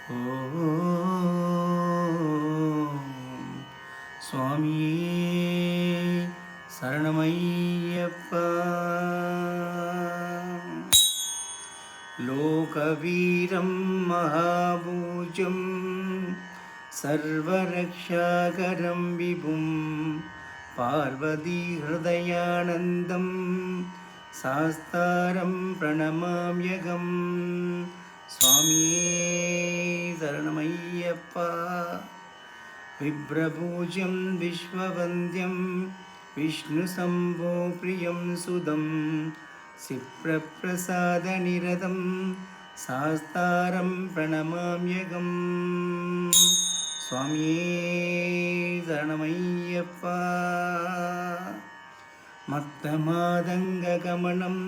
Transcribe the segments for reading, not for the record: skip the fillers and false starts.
ஓம் சுவாமியே சரணமையப்பா. லோகவீரம் மகாபூஜம் சர்வரக்ஷாகரம் விபும் பார்வதி ஹிருதயானந்தம் சாஸ்தாரம் பிரணமாம்யகம். சுவாமியே சரணமையப்பா. விப்ரபூஜ்யம் விஸ்வவந்தியம் விஷ்ணுசம்போ பிரியம் சுதம் சிப்ரப்பிரசாதநிரதம் சாஸ்தாரம் பிரணமாம்யகம். சுவாமியே சரணமையப்பா. மத்தமாதங்ககமனம்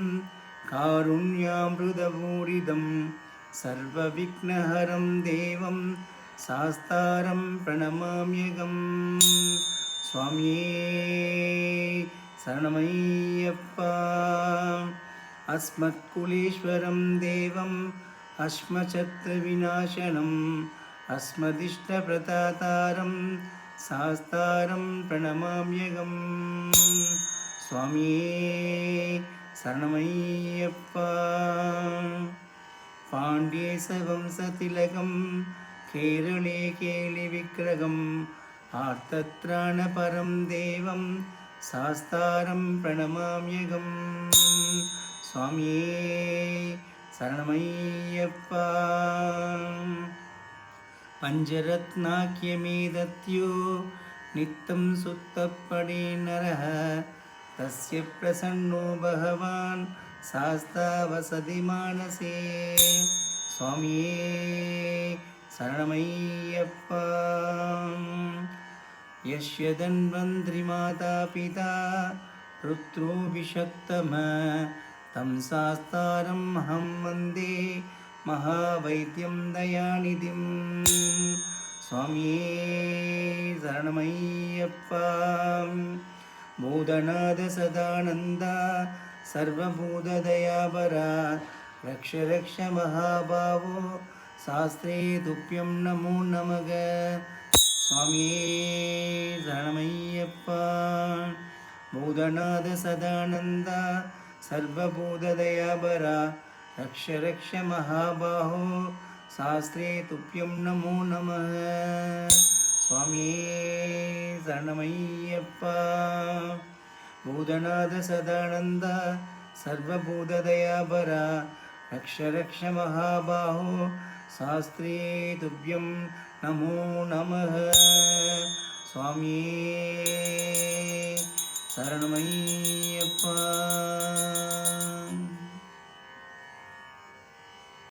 காருண்யாமிருதபூரிதம் சர்வவிக்னஹரம் தேவம் சாஸ்தாரம் பிரணமாம்யகம். சுவாமியே சரணமையப்பா. அஸ்மத்குலேஸ்வரம் தேவம் அஸ்மசத்ருவிநாசனம் அஸ்மதிஷ்டபிரதாதாரம் சாஸ்தாரம் பிரணமாம்யகம். சுவாமியே சரணமையப்பா. பாண்டியசவம்சதிலகம் கேரளே கேலி விக்கிரகம் ஆர்த்தத்ராணபரம் தேவம் சாஸ்தாரம் பிரணமாம்யகம். சுவாமியே சரணமையப்பா. பஞ்சரத்னாக்கியமேதத்யோ நித்தம் சுத்தப்படே நரஹ தஸ்ய பிரசன்னோ பகவான் சாஸ்தா வசதி மானசே. சுவாமியே சரணமையப்பா. யஸ்ய தன்வந்திரி மாதா பிதா ருத்ரோபிஷக்தம தம் சாஸ்தாரம் அஹம் வந்தே மகாவைத்யம் தயாநிதிம். சுவாமியே சரணமையப்பா. பூதநாத சதானந்தா சர்வபூததயாபரா ரக்ஷ ரக்ஷ மகாபாவோ சாஸ்திரே துப்யம் நமோ நமக. சுவாமியே சரணமையப்பா. பூதநாத சதானந்தா சர்வபூததயாபரா ரக்ஷ ரக்ஷ மகாபாஹோ சாஸ்திரே துப்யம் நமோ நமக. சுவாமியே சரணமையப்பா. பூதநாத சதானந்தா சர்வபூததயாபரா ரக்ஷ ரக்ஷ மகாபாஹோ சாஸ்திரே துப்யம் நமோ நமக. சுவாமியே சரணமையப்பா.